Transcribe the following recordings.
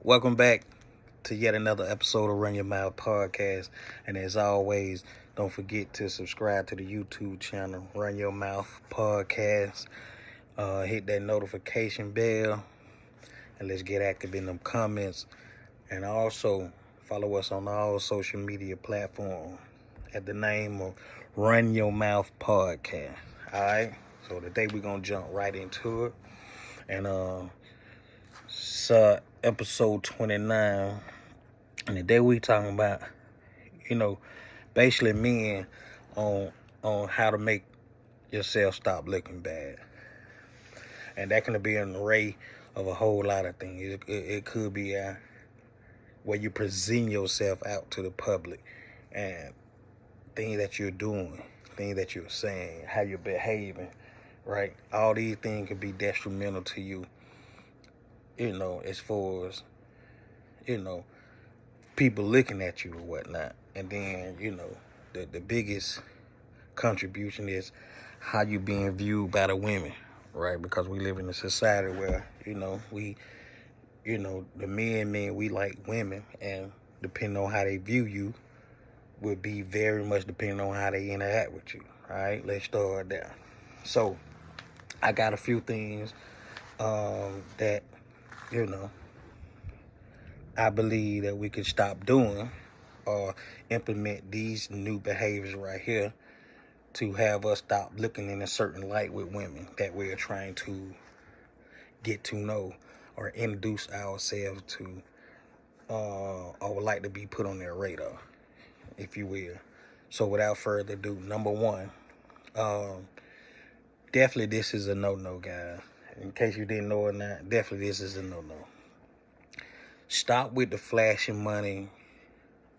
Welcome back to yet another episode of Run Your Mouth Podcast. And as always, don't forget to subscribe to the YouTube channel, Run Your Mouth Podcast. Hit that notification bell, and let's get active in them comments. And also, follow us on all social media platforms at the name of Run Your Mouth Podcast. Alright? So today we're going to jump right into it. And it's episode 29. And today we talking about, basically men on how to make yourself stop looking bad. And that can be an array of a whole lot of things. It could be where you present yourself out to the public and things that you're doing, things that you're saying, how you're behaving, right? All these things can be detrimental to you, as far as, people looking at you or whatnot. And then, the biggest contribution is how you being viewed by the women, right? Because we live in a society where, the men, we like women, and depending on how they view you would be very much depending on how they interact with you. All right, let's start there. So I got a few things that, I believe that we could stop doing or implement these new behaviors right here to have us stop looking in a certain light with women that we're trying to get to know or introduce ourselves to, or would like to be put on their radar, if you will. So without further ado, number one, definitely this is a no-no, guys. In case you didn't know or not, definitely this is a no-no. Stop with the flashing money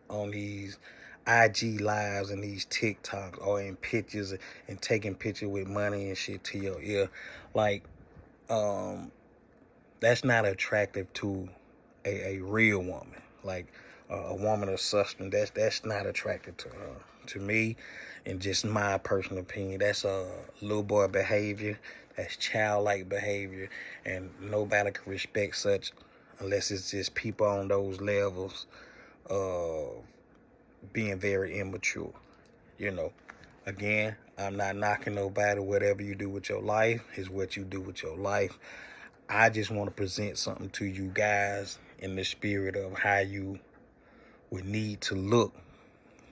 on these IG lives and these TikToks or in pictures and taking pictures with money and shit to your ear. Like, that's not attractive to a real woman. Like a woman of substance, that's not attractive to her. To me, in just my personal opinion, that's a little boy behavior. That's childlike behavior, and nobody can respect such unless it's just people on those levels being very immature. Again, I'm not knocking nobody. Whatever you do with your life is what you do with your life. I just want to present something to you guys in the spirit of how you would need to look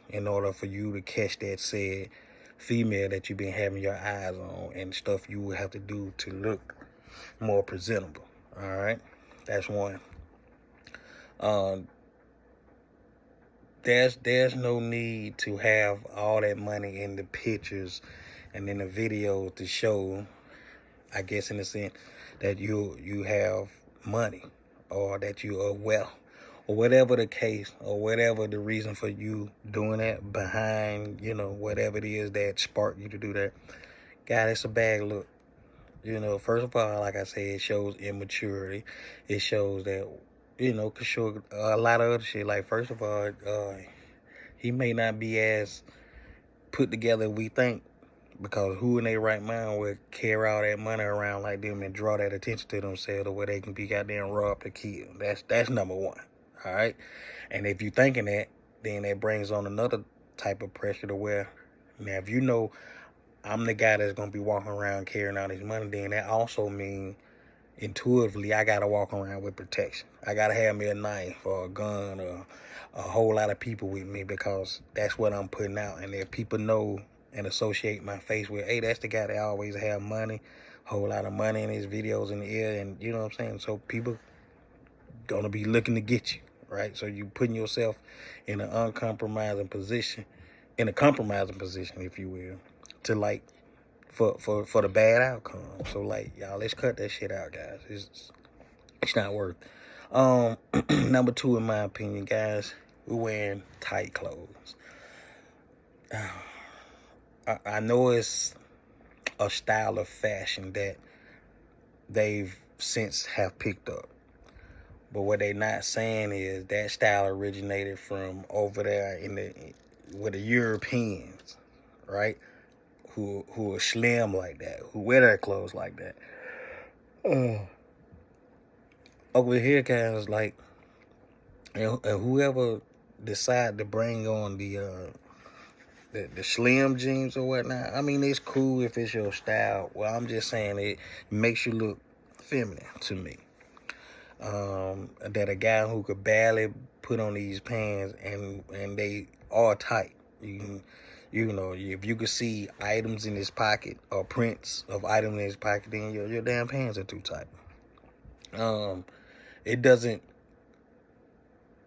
in order for you to catch that said female that you've been having your eyes on, and stuff you would have to do to look more presentable. All right, that's one. There's no need to have all that money in the pictures and in the videos to show, I guess, in a sense, that you have money or that you are well, or whatever the case, or whatever the reason for you doing that behind, whatever it is that sparked you to do that. God, it's a bad look. First of all, like I said, it shows immaturity. It shows that, could show a lot of other shit. Like, first of all, he may not be as put together as we think, because who in their right mind would carry all that money around like them and draw that attention to themselves to where they can be goddamn robbed or killed? That's number one. All right. And if you thinking that, then that brings on another type of pressure to where, now if I'm the guy that's gonna be walking around carrying all this money, then that also means intuitively I gotta walk around with protection. I gotta have me a knife or a gun or a whole lot of people with me, because that's what I'm putting out. And if people know and associate my face with, hey, that's the guy that always have money, whole lot of money in his videos in the air, and you know what I'm saying? So people gonna be looking to get you, right? So you putting yourself in an uncompromising position, in a compromising position, if you will, to like for the bad outcome. So like, y'all, let's cut that shit out, guys. It's not worth. Number two, in my opinion, guys, we're wearing tight clothes. I know it's a style of fashion that they've since have picked up, but what they not saying is that style originated from over there with the Europeans, right? Who are slim like that, who wear their clothes like that. Over here, guys, like, And whoever decide to bring on the slim jeans or whatnot, I mean, it's cool if it's your style. Well, I'm just saying it makes you look feminine to me. That a guy who could barely put on these pants and they are tight. You know, if you could see items in his pocket or prints of items in his pocket, then your damn pants are too tight. It doesn't.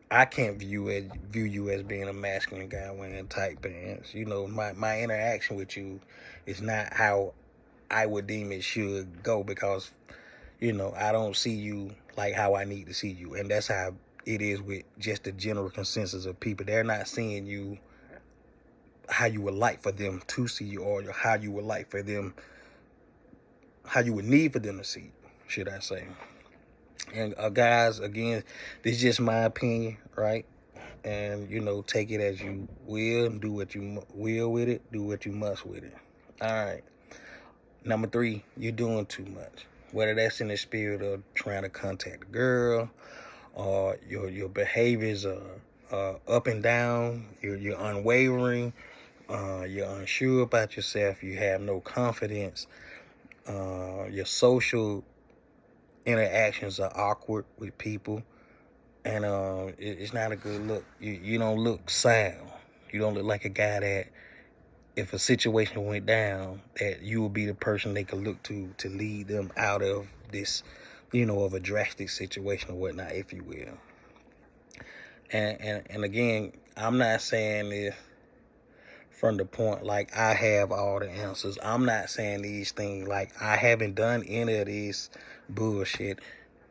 I can't view you as being a masculine guy wearing tight pants. You know, my interaction with you is not how I would deem it should go, because, you know, I don't see you like how I need to see you. And that's how it is with just the general consensus of people. They're not seeing you how you would like for them to see you, or how you would like for them, how you would need for them to see you, should I say. And guys, again, this is just my opinion, right? And, you know, take it as you will, do what you will with it, do what you must with it. All right. Number 3, you're doing too much. Whether that's in the spirit of trying to contact a girl, or your behaviors are up and down, you're unwavering, you're unsure about yourself, you have no confidence, your social interactions are awkward with people, and it's not a good look. You don't look sound. You don't look like a guy that, if a situation went down, that you will be the person they could look to lead them out of this, you know, of a drastic situation or whatnot, if you will. And again, I'm not saying this from the point like I have all the answers. I'm not saying these things like I haven't done any of this bullshit,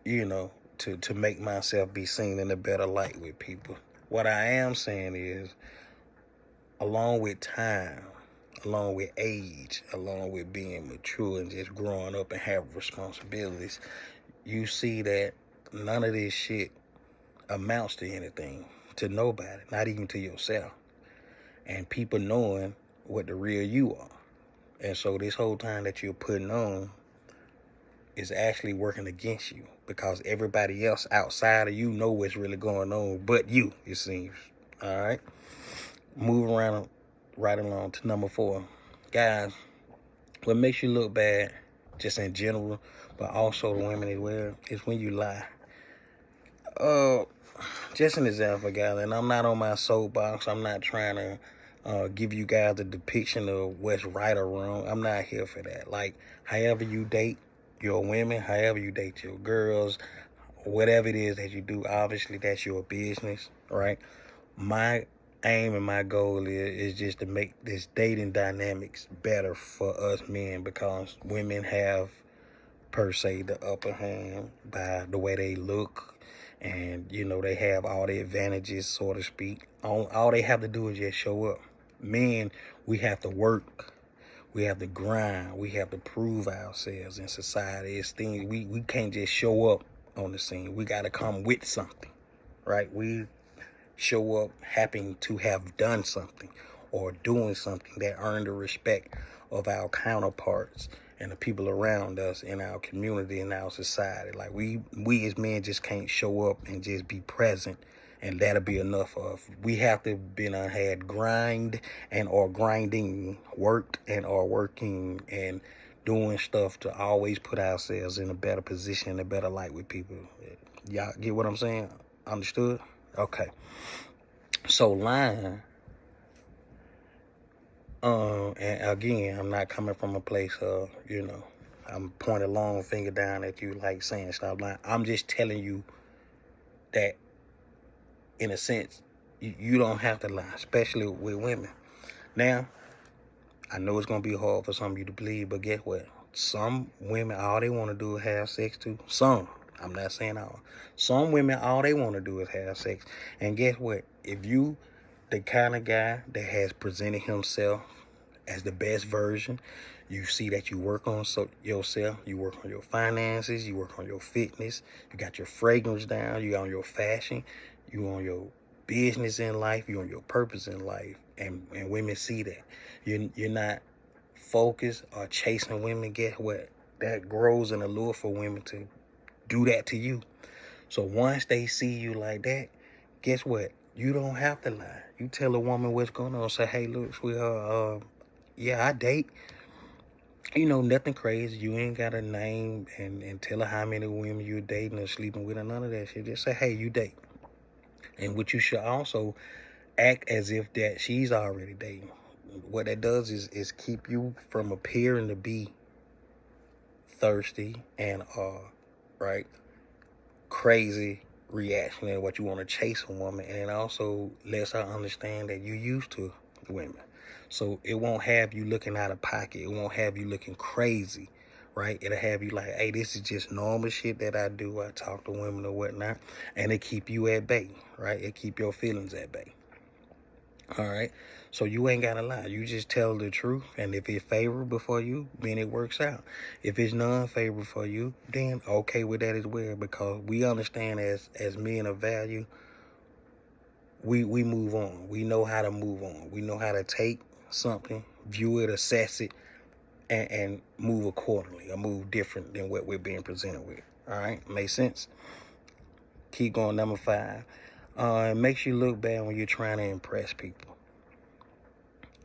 you know, to make myself be seen in a better light with people. What I am saying is, along with time, along with age, along with being mature and just growing up and having responsibilities, you see that none of this shit amounts to anything, to nobody, not even to yourself. And people knowing what the real you are. And so this whole time that you're putting on is actually working against you, because everybody else outside of you know what's really going on but you, it seems. All right? Move around right along to number 4. Guys, what makes you look bad, just in general, but also the women as well, is when you lie. Just an example, guys, and I'm not on my soapbox. I'm not trying to give you guys a depiction of what's right or wrong. I'm not here for that. Like, however you date your women, however you date your girls, whatever it is that you do, obviously that's your business, right? My aim and my goal is just to make this dating dynamics better for us men, because women have, per se, the upper hand by the way they look, and, you know, they have all the advantages, so to speak. All they have to do is just show up. Men, we have to work, we have to grind, we have to prove ourselves in society. It's things we can't just show up on the scene. We got to come with something, right? We show up happy to have done something or doing something that earned the respect of our counterparts and the people around us in our community, in our society. Like, we as men just can't show up and just be present, and that'll be enough of. We have to been had grind and or grinding, worked and or working and doing stuff to always put ourselves in a better position, a better light with people. Y'all get what I'm saying? Understood? Okay. So lying, and again, I'm not coming from a place of, you know, I'm pointing a long finger down at you like saying stop lying. I'm just telling you that, in a sense, you don't have to lie, especially with women. Now, I know it's going to be hard for some of you to believe, but guess what? Some women, all they want to do is have sex too. Some. I'm not saying all. Some women, all they want to do is have sex. And guess what? If you the kind of guy that has presented himself as the best version, you see that you work on yourself, you work on your finances, you work on your fitness, you got your fragrance down, you on your fashion, you on your business in life, you on your purpose in life, and women see that. You're not focused or chasing women. Guess what? That grows an allure for women to do that to you. So once they see you like that, guess what? You don't have to lie. You tell a woman what's going on. Say, hey, look, sweetheart, yeah, I date. Nothing crazy. You ain't got a name and tell her how many women you're dating or sleeping with or none of that shit. Just say, hey, you date. And what you should also act as if that she's already dating. What that does is keep you from appearing to be thirsty and right, crazy reaction and what you want to chase a woman, and it also lets her understand that you're used to women. So it won't have you looking out of pocket. It won't have you looking crazy, right? It'll have you like, hey, this is just normal shit that I do. I talk to women or whatnot, and it keep you at bay, right? It keep your feelings at bay. All right. So you ain't gotta lie. You just tell the truth, and if it's favorable for you, then it works out. If it's non-favorable for you, then okay with that as well, because we understand as men of value, we move on. We know how to move on. We know how to take something, view it, assess it, and move accordingly, or move different than what we're being presented with. All right, makes sense. Keep going. Number 5. It makes you look bad when you're trying to impress people.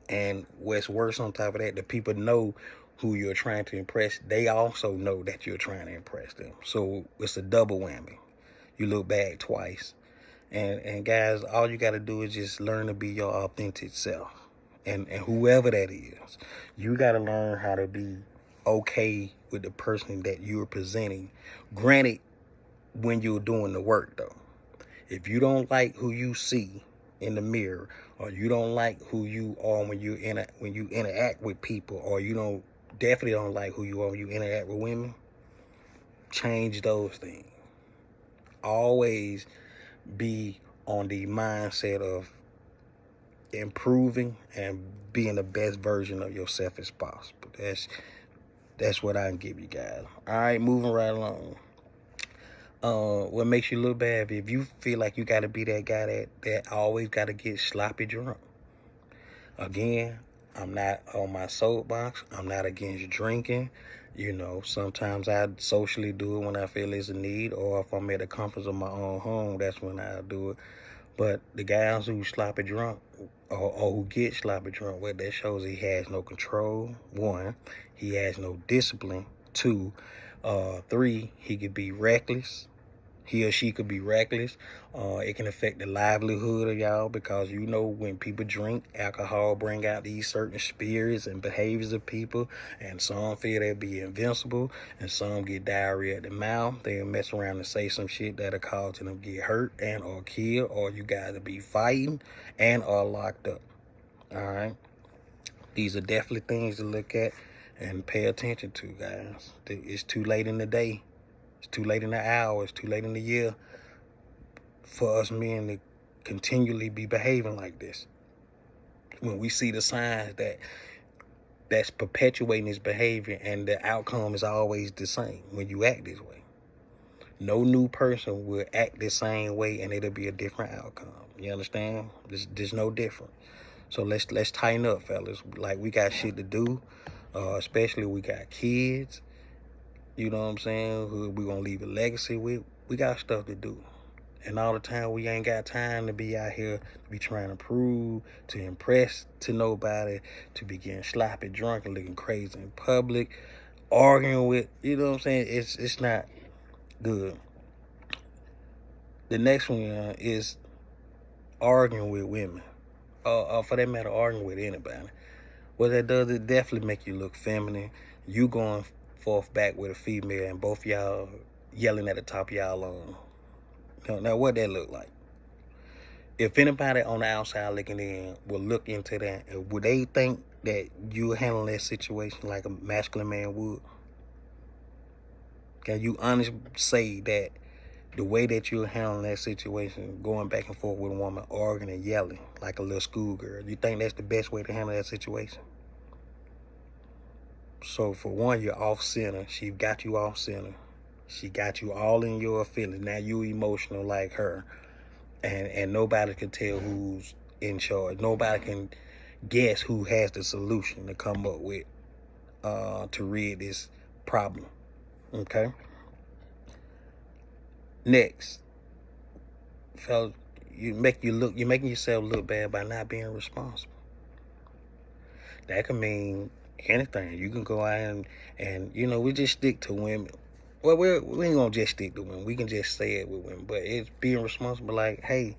And what's worse on top of that, the people know who you're trying to impress. They also know that you're trying to impress them. So it's a double whammy. You look bad twice. And guys, all you got to do is just learn to be your authentic self. And whoever that is, you got to learn how to be okay with the person that you're presenting. Granted, when you're doing the work, though. If you don't like who you see in the mirror, or you don't like who you are when you interact with people, or you definitely don't like who you are when you interact with women, change those things. Always be on the mindset of improving and being the best version of yourself as possible. That's what I can give you guys. All right, moving right along. What makes you look bad if you feel like you got to be that guy that always got to get sloppy drunk. Again, I'm not on my soapbox. I'm not against drinking. Sometimes I socially do it when I feel it's a need, or if I'm at the comforts of my own home, that's when I do it. But the guys who sloppy drunk or who get sloppy drunk, what that shows, he has no control. 1, he has no discipline. 2, 3, he could be reckless. He or she could be reckless. It can affect the livelihood of y'all, because when people drink, alcohol bring out these certain spirits and behaviors of people, and some feel they'll be invincible, and some get diarrhea at the mouth. They'll mess around and say some shit that'll cause them to get hurt and or killed, or you guys will be fighting and or locked up. All right. These are definitely things to look at and pay attention to, guys. It's too late in the day. It's too late in the hour. It's too late in the year for us men to continually be behaving like this. When we see the signs that's perpetuating this behavior, and the outcome is always the same when you act this way. No new person will act the same way and it'll be a different outcome. You understand? There's no different. So let's tighten up, fellas. Like, we got shit to do, especially we got kids. You know what I'm saying? Who we gonna leave a legacy with? We got stuff to do. And all the time, we ain't got time to be out here to be trying to prove, to impress to nobody, to be getting sloppy drunk and looking crazy in public, arguing with, you know what I'm saying? It's not good. The next one is arguing with women. For that matter, arguing with anybody. What that does, it definitely make you look feminine. You going forth back with a female, and both y'all yelling at the top of y'all lungs. Now what that look like? If anybody on the outside looking in will look into that, would they think that you handling that situation like a masculine man would? Can you honestly say that the way that you're handling that situation, going back and forth with a woman, arguing and yelling like a little schoolgirl, you think that's the best way to handle that situation? So for one, you're off center. She got you off center. She got you all in your feelings. Now you emotional like her. And nobody can tell who's in charge. Nobody can guess who has the solution to come up with to rid this problem. Okay? Next, fellas, you're making yourself look bad by not being responsible. That can mean anything. You can go out and we just stick to women. Well, we ain't gonna just stick to women. We can just say it with women, but it's being responsible. Like, hey,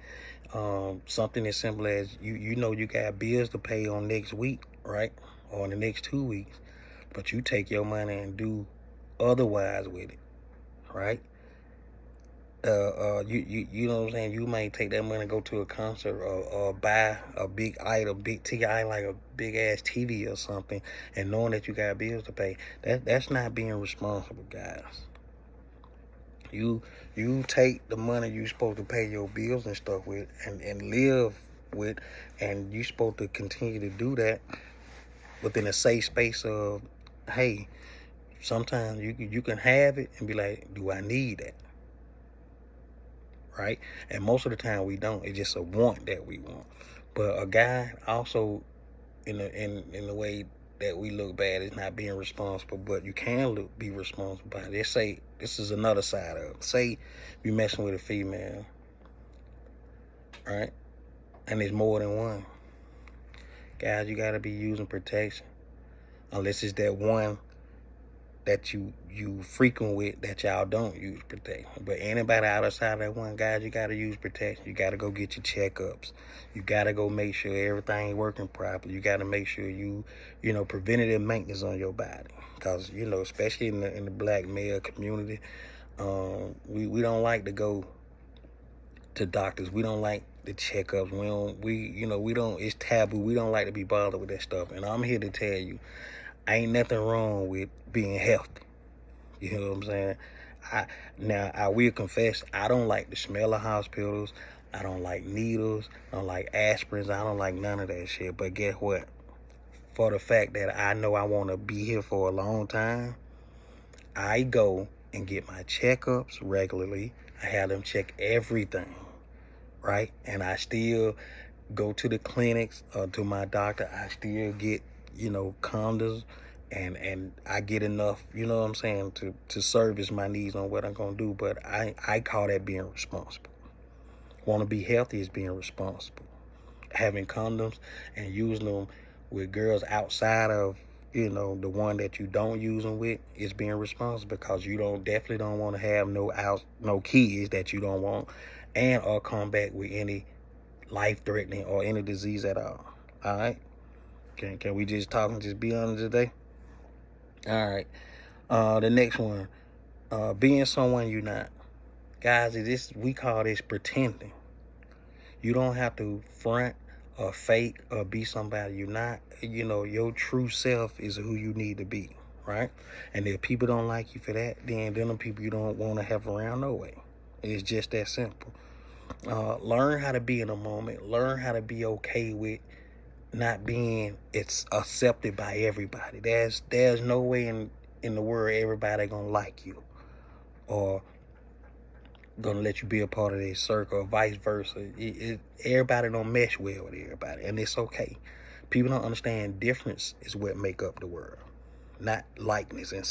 something as simple as you know you got bills to pay on next week, right, or in the next 2 weeks, but you take your money and do otherwise with it, right? You know what I'm saying? You might take that money and go to a concert or buy a big ticket item like a big ass TV or something, and knowing that you got bills to pay. That's not being responsible, guys. You take the money you supposed to pay your bills and stuff with and live with, and you supposed to continue to do that within a safe space of, hey, sometimes you can have it and be like, do I need that? Right? And most of the time we don't. It's just a want that we want. But a guy also, in the way that we look bad, is not being responsible. But you can be responsible by it. Let's say this is another side of it. Say you messing with a female, right? And there's more than one. Guys, you gotta be using protection, unless it's that one that you frequent with that y'all don't use protection. But anybody outside of that one, guys, you gotta use protection. You gotta go get your checkups. You gotta go make sure everything working properly. You gotta make sure you preventative maintenance on your body, because especially in the black male community, we don't like to go to doctors. We don't like the checkups. We don't. It's taboo. We don't like to be bothered with that stuff. And I'm here to tell you, ain't nothing wrong with being healthy. You know what I'm saying? I will confess, I don't like the smell of hospitals. I don't like needles. I don't like aspirins. I don't like none of that shit. But guess what? For the fact that I know I want to be here for a long time, I go and get my checkups regularly. I have them check everything, right? And I still go to the clinics, to my doctor. I still get condoms, and I get enough, you know what I'm saying, to service my needs on what I'm gonna do. But I call that being responsible. Want to be healthy is being responsible. Having condoms and using them with girls outside of the one that you don't use them with is being responsible, because you definitely don't want to have no kids that you don't want, and or come back with any life-threatening or any disease at all. All right. Can we just talk and just be honest today? All right. The next one, being someone you're not. Guys, we call this pretending. You don't have to front or fake or be somebody you're not. Your true self is who you need to be, right? And if people don't like you for that, then them people you don't want to have around no way. It's just that simple. Learn how to be in a moment. Learn how to be okay with not being accepted by everybody. There's no way in the world everybody gonna like you or gonna let you be a part of their circle, or vice versa. Everybody don't mesh well with everybody, and it's okay. People don't understand difference is what make up the world, not likeness and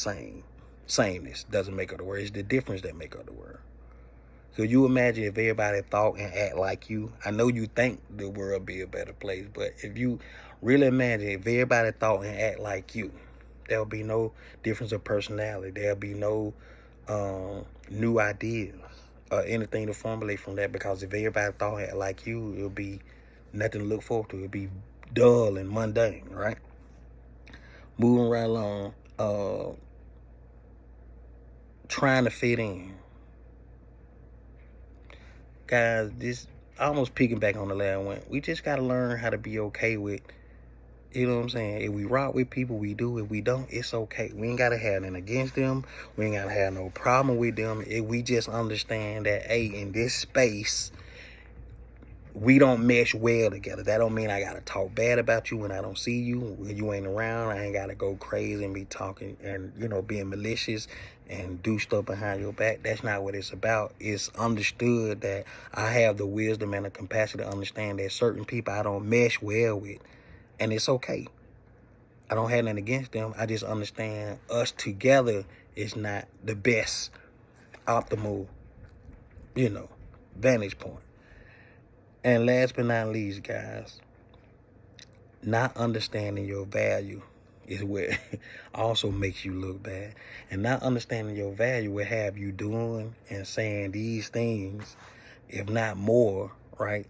sameness doesn't make up the world. It's the difference that make up the world. So you imagine if everybody thought and act like you. I know you think the world be a better place, but if you really imagine if everybody thought and act like you, there'll be no difference of personality. There'll be no new ideas or anything to formulate from that, because if everybody thought and act like you, it'll be nothing to look forward to. It'll be dull and mundane, right? Moving right along, trying to fit in. Guys, this almost picking back on the last one. We just got to learn how to be okay with, you know what I'm saying? If we rock with people, we do. If we don't, it's okay. We ain't got to have nothing against them. We ain't got to have no problem with them. If we just understand that, hey, in this space, we don't mesh well together. That don't mean I got to talk bad about you when I don't see you. When you ain't around, I ain't got to go crazy and be talking and, being malicious and do stuff behind your back. That's not what it's about. It's understood that I have the wisdom and the capacity to understand that certain people I don't mesh well with, and it's okay. I don't have nothing against them. I just understand us together is not the best optimal, vantage point. And last but not least, guys, not understanding your value is what also makes you look bad. And not understanding your value will have you doing and saying these things, if not more, right?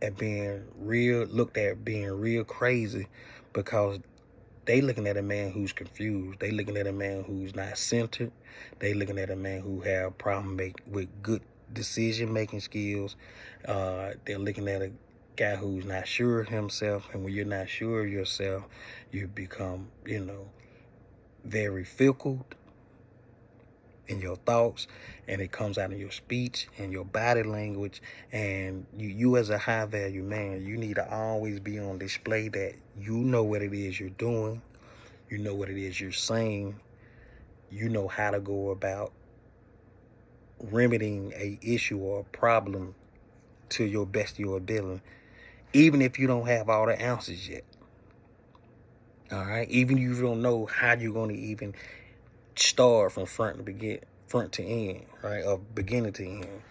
And being looked at being real crazy, because they looking at a man who's confused. They looking at a man who's not centered. They looking at a man who have problem with good decision-making skills. They're looking at a guy who's not sure of himself. And when you're not sure of yourself, you become, very fickle in your thoughts, and it comes out in your speech and your body language. And you as a high value man, you need to always be on display that you know what it is you're doing, you know what it is you're saying, you know how to go about remedying a issue or a problem to your best of your ability, even if you don't have all the answers yet. All right, even if you don't know how you're going to even start from front to end, right, or beginning to end.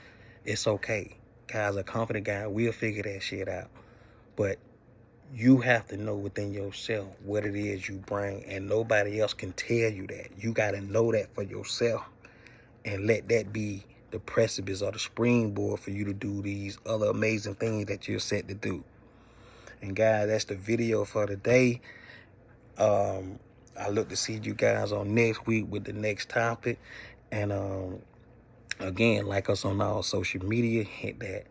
It's okay. Guys, a confident guy will figure that shit out. But you have to know within yourself what it is you bring, and nobody else can tell you that. You got to know that for yourself, and let that be the precipice or the springboard for you to do these other amazing things that you're set to do. And guys, that's the video for today. I look to see you guys on next week with the next topic. And again, like us on all social media, hit that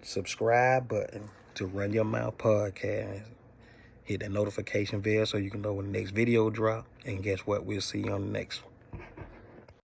subscribe button to Run Your Mouth Podcast. Hit that notification bell so you can know when the next video drop. And guess what? We'll see you on the next one.